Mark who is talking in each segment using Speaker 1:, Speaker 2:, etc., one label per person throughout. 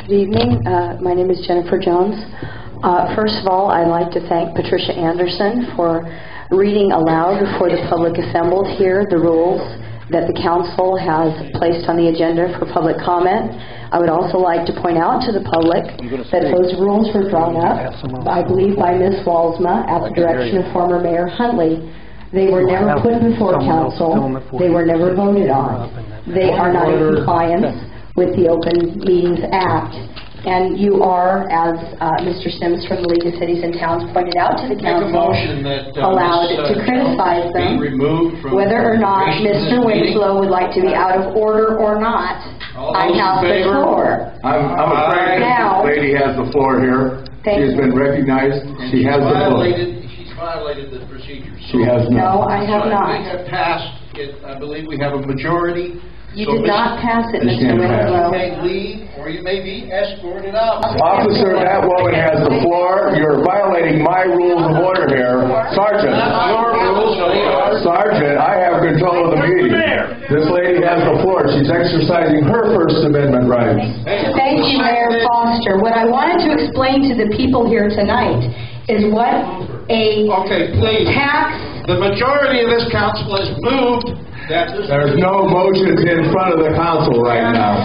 Speaker 1: Good evening. My name is Jennifer Jones. First of all, I'd like to thank Patricia Anderson for reading aloud for the public assembled here the rules that the council has placed on the agenda for public comment. I would also like to point out to the public that those rules were drawn up, I believe, by Ms. Walsma at the direction of former Mayor Huntley. They were never put before council. They were never voted on. They are not in compliance with the Open Meetings Act. And you are, as Mr. Sims from the League of Cities and Towns pointed out to the council, allowed to criticize them, whether or not Mr. Winslow would like to be out of order or not. I have the floor.
Speaker 2: I'm afraid this lady has the floor here. She has been recognized. She has the floor.
Speaker 3: She's violated the procedures.
Speaker 2: She has not.
Speaker 1: No, I have not.
Speaker 3: We have passed it. I believe we have a majority.
Speaker 1: You did not pass it, Mr. Winslow.
Speaker 3: You may leave, or you may be escorted out.
Speaker 2: Officer, that woman has the floor. You're violating my rules of order here. Sergeant. Sergeant, I have control of the meeting. This lady has the floor. She's exercising her First Amendment rights.
Speaker 1: Thank you, Mayor Foster. What I wanted to explain to the people here tonight is what a tax...
Speaker 3: The majority of this council has moved.
Speaker 2: There's no motions in front of the council right now.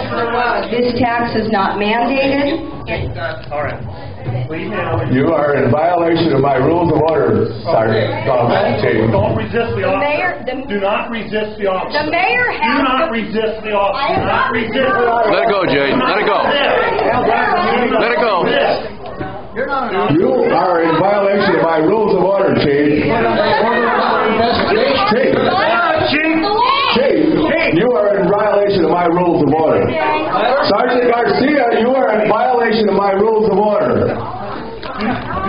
Speaker 1: This tax is not mandated.
Speaker 3: All right.
Speaker 2: You are in violation of my rules of order, Sergeant.
Speaker 4: Don't resist the officer. Do not resist the officer.
Speaker 1: The mayor has...
Speaker 4: Do not resist the officer. Do not resist the officer.
Speaker 5: Let it go, Jay. Let it go. Let it go.
Speaker 2: You are in violation of my rules of order, Chief. Chief, you are in violation of my rules of order. Sergeant Garcia, you are in violation of my rules of order.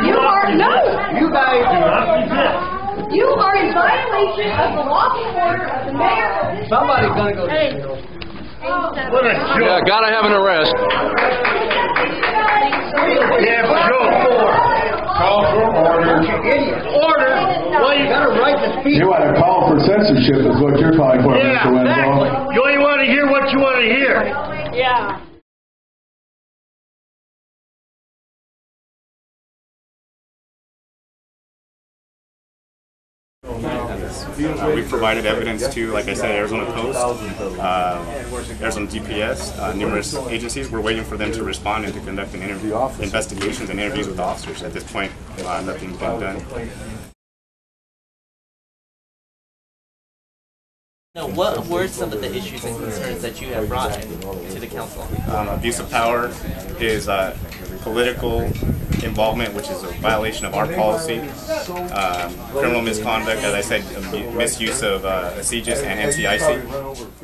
Speaker 1: You are... No!
Speaker 4: You guys do not resist.
Speaker 1: You are in violation of the lawful order of the mayor of this...
Speaker 4: Somebody's gonna go to jail. What a joke.
Speaker 5: Yeah, gotta have an arrest.
Speaker 4: Yeah, but joke.
Speaker 2: Call for order.
Speaker 4: Order? Well, you got a right to speak.
Speaker 2: You want to call for censorship is what you're calling for,
Speaker 4: Yeah,
Speaker 2: Mr. Winslow.
Speaker 4: exactly. You only want to hear what you want to hear.
Speaker 1: Yeah.
Speaker 6: We've provided evidence to, like I said, Arizona Post, Arizona DPS, numerous agencies. We're waiting for them to respond and to conduct an investigations and interviews with officers. At this point, nothing's been done.
Speaker 7: Now, what were some of the issues and concerns that you have brought to the council?
Speaker 6: Abuse of power, his political involvement, which is a violation of our policy, criminal misconduct, as I said, misuse of CGIS and NCIC.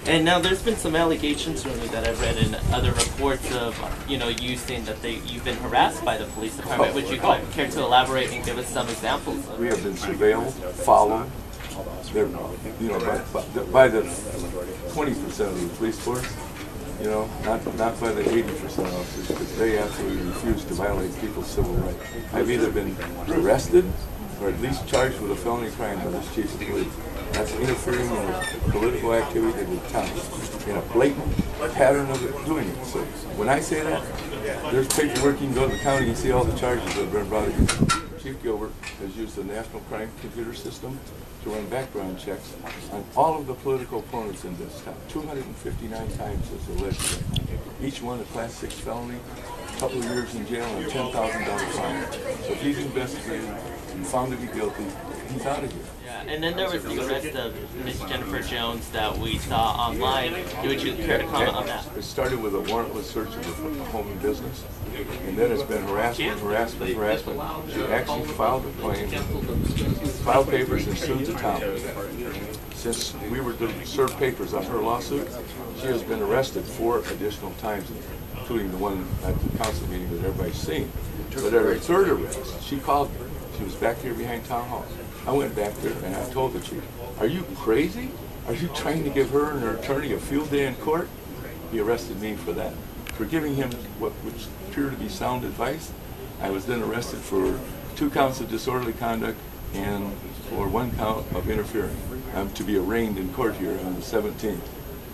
Speaker 7: And now there's been some allegations really that I've read in other reports of, you saying that you've been harassed by the police department. Would you care to elaborate and give us some examples?
Speaker 8: We have been surveilled, followed, by the 20% of the police force. You know, not by the 80% officers, because they absolutely refuse to violate people's civil rights. I've either been arrested or at least charged with a felony crime by this chief of police. That's interfering in the political activity of the town in a blatant pattern of doing it. So when I say that, there's paperwork. You can go to the county and see all the charges that have been brought against him. Chief Gilbert has used the National Crime Computer System to run background checks on all of the political opponents in this town. 259 times as alleged. Each one a Class 6 felony, a couple of years in jail, and a $10,000 fine. So if he's investigated and found to be guilty, he's out of here.
Speaker 7: Yeah, and then there was the arrest of Miss Jennifer Jones that we saw online. Would you care to comment on that?
Speaker 8: It started with a warrantless search of a home and business, and then it's been harassment. She actually filed a claim, filed papers, and sued the town. Since we were to serve papers on her lawsuit, she has been arrested 4 additional times, including the one at the council meeting that everybody's seen. But at her 3rd arrest, she called me. She was back here behind Town Hall. I went back there and I told the chief, "Are you crazy? Are you trying to give her and her attorney a field day in court?" He arrested me for that. For giving him what would appear to be sound advice. I was then arrested for 2 counts of disorderly conduct and for 1 count of interfering. I'm to be arraigned in court here on the 17th.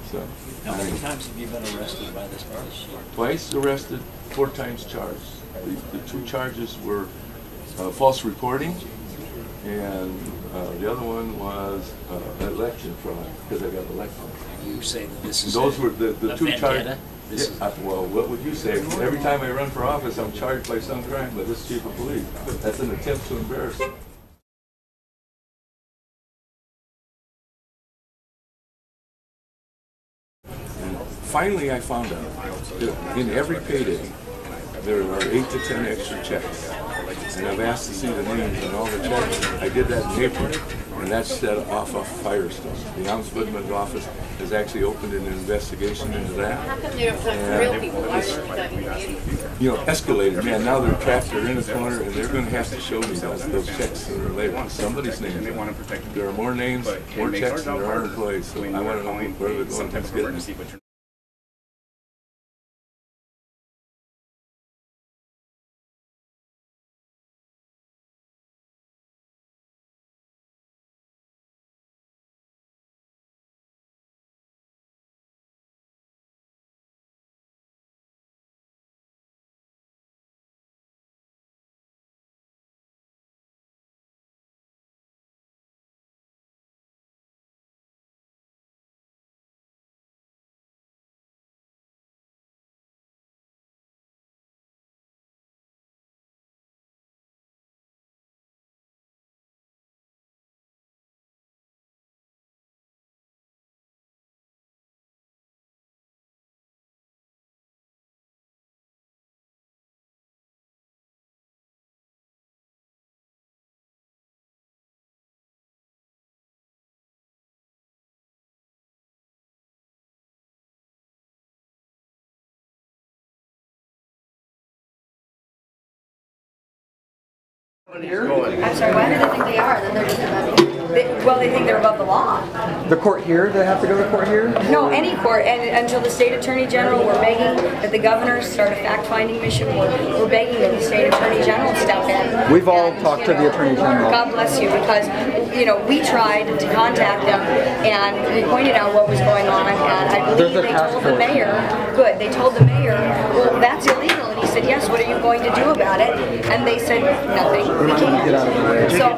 Speaker 8: So,
Speaker 9: how many times have you been arrested by this person?
Speaker 8: Twice arrested, 4 times charged. The 2 charges were false reporting, and the other one was election fraud, because I got elected.
Speaker 9: You say that this is
Speaker 8: those were the 2 charges.
Speaker 9: Yeah,
Speaker 8: well, what would you say? Every time I run for office, I'm charged by some crime by this chief of police. That's an attempt to embarrass me. And finally, I found out that in every payday, there are 8 to 10 extra checks. And I've asked to see the names on all the checks. I did that in April, and that set off a firestorm. The Ombudsman's office has actually opened an investigation into that.
Speaker 10: How come they don't talk to real people? Why
Speaker 8: It's,
Speaker 10: aren't they talking to you?
Speaker 8: you know, escalated. Man, now they're trapped. They're in a corner, and they're going to have to show me those checks sooner or later. Somebody's name. There are more names, more checks than there are employees. So I want to know where they're going. Who's getting them.
Speaker 10: I'm sorry, why do they think they are? Then they're just above you. They think they're above the law.
Speaker 11: The court here? Do they have to go to court here?
Speaker 10: No, any court. And until the state attorney general, we're begging that the governor start a fact-finding mission. We're begging that the state attorney general step in.
Speaker 11: We've all talked to the attorney general.
Speaker 10: God bless you, because we tried to contact them and we pointed out what was going on, and I believe they told the mayor. Good. They told the mayor, well, that's illegal. And he said, yes. What are you going to do about it? And they said, nothing. We can't. So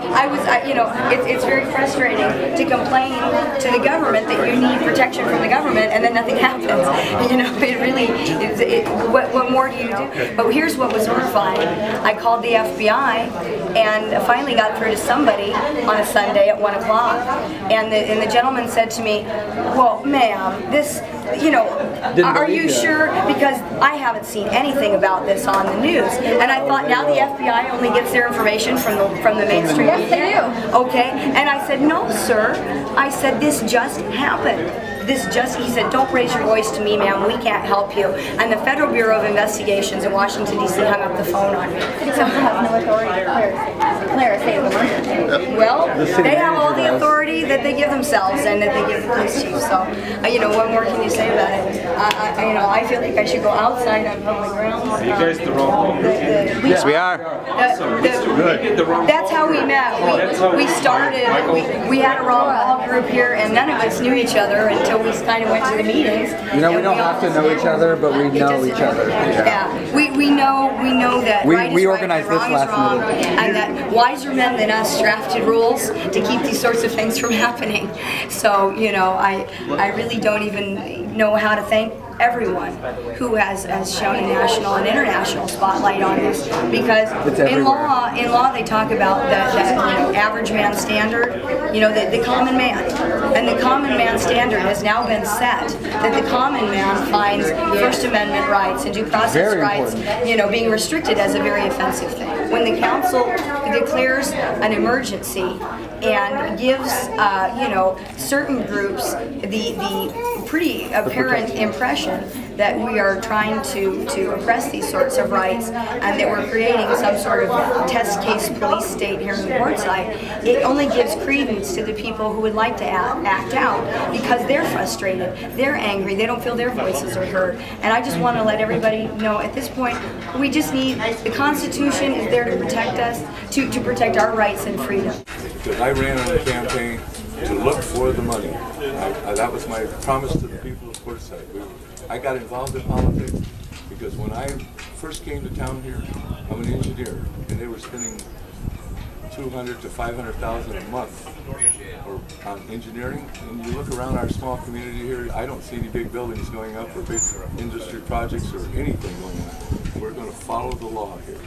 Speaker 10: it's very frustrating to complain to the government that you need protection from the government, and then nothing happens. It really is. What more do you do? But here's what was horrifying. I called the FBI and finally got through to somebody on a Sunday at 1 o'clock, and the gentleman said to me, "Well, ma'am, this." Are you sure? Because I haven't seen anything about this on the news. And I thought, now the FBI only gets their information from the mainstream. Yes, they do. Okay. And I said, no, sir. I said, this just happened. he said, don't raise your voice to me, ma'am, we can't help you. And the Federal Bureau of Investigations in Washington, D.C. hung up the phone on me. So has no authority to declare a state of emergency. Well, they have all the authority that they give themselves and that they give the police chief. So, what more can you say about it? I feel like I should go outside on public grounds.
Speaker 5: Are you guys the wrong group?
Speaker 11: Yes, we are.
Speaker 10: That's how we met. We started, we had a Ron Paul group here, and none of us knew each other until we kind of went to the meetings.
Speaker 11: We don't have to know each other, but we know each other.
Speaker 10: Yeah, we know that right is right and wrong is wrong, and that wiser men than us drafted rules to keep these sorts of things from happening. So, I really don't even know how to thank everyone who has shown a national and international spotlight on this, because in law they talk about the average man standard, the common man, and the common man standard has now been set that the common man finds First Amendment rights and due process rights, being restricted as a very offensive thing. When the council declares an emergency and gives certain groups the pretty apparent impression that we are trying to oppress these sorts of rights and that we're creating some sort of test case police state here in Quartzsite, it only gives credence to the people who would like to act out, because they're frustrated, they're angry, they don't feel their voices are heard. And I just want to let everybody know at this point, we just need, the Constitution is there to protect us, to protect our rights and freedom.
Speaker 8: Because I ran on a campaign to look for the money. That was my promise to the people of Quartzsite. I got involved in politics because when I first came to town here, I'm an engineer, and they were spending $200,000 to $500,000 a month on engineering. And you look around our small community here, I don't see any big buildings going up or big industry projects or anything going on. We're going to follow the law here.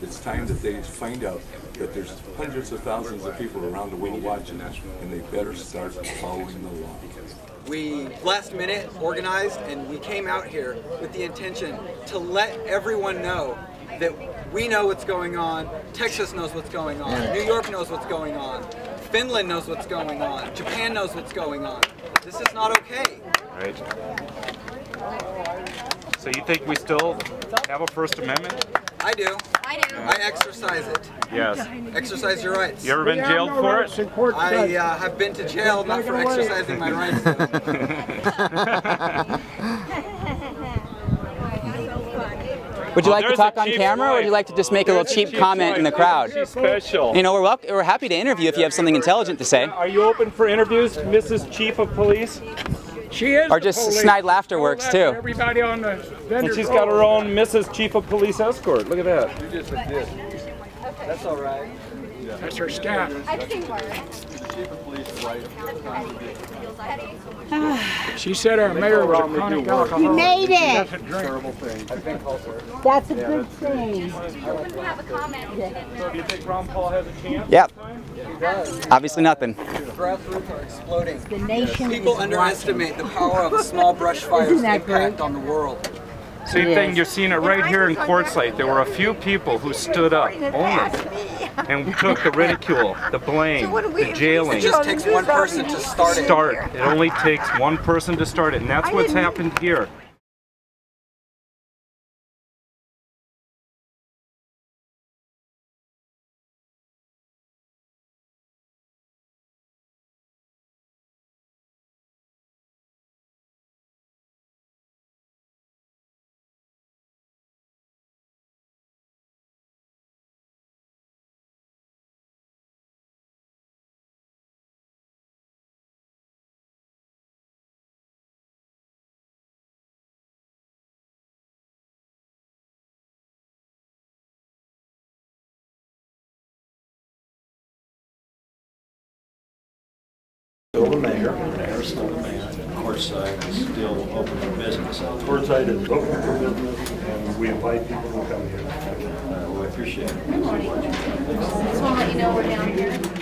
Speaker 8: It's time that they find out that there's hundreds of thousands of people around the world watching that, and they better start following the law.
Speaker 12: We last minute organized, and we came out here with the intention to let everyone know that we know what's going on, Texas knows what's going on, New York knows what's going on, Finland knows what's going on, Japan knows what's going on. This is not okay.
Speaker 5: Right. So you think we still have a First Amendment?
Speaker 12: I do. I exercise it.
Speaker 5: Yes.
Speaker 12: Exercise your rights.
Speaker 5: You ever been jailed for it?
Speaker 12: I have been to jail, not for exercising my rights.
Speaker 13: Would you like to talk on camera, or would you like to just make a little cheap comment in the crowd?
Speaker 5: She's special.
Speaker 13: We're happy to interview if you have something intelligent to say.
Speaker 5: Are you open for interviews, Mrs. Chief of Police?
Speaker 14: She is.
Speaker 13: Or just snide laughter works too.
Speaker 14: Everybody on the vendor.
Speaker 5: And she's got her own Mrs. Chief of Police escort. Look at that.
Speaker 12: You just did. That's all right.
Speaker 14: That's her staff. She said our mayor was a chronic alcoholic.
Speaker 15: You made it.
Speaker 14: Terrible thing.
Speaker 15: That's a good thing.
Speaker 5: So do you think Ron Paul has a chance?
Speaker 13: Yep. Obviously nothing.
Speaker 12: Grassroots are exploding.
Speaker 15: The nation
Speaker 12: People
Speaker 15: is
Speaker 12: underestimate the power of a small brush fire's impact on the world.
Speaker 5: Same thing, you're seeing it right here in Quartzsite. There were a few people who stood up, only, and took the ridicule, the blame, the jailing.
Speaker 12: It just takes one person to start it.
Speaker 5: It only takes one person to start it, and that's what's happened here.
Speaker 9: Still the mayor still the man. Quartzsite is still open for business.
Speaker 4: Quartzsite is open for business, and we invite people to come here.
Speaker 9: We appreciate it.
Speaker 15: Just want to let you know we're down here.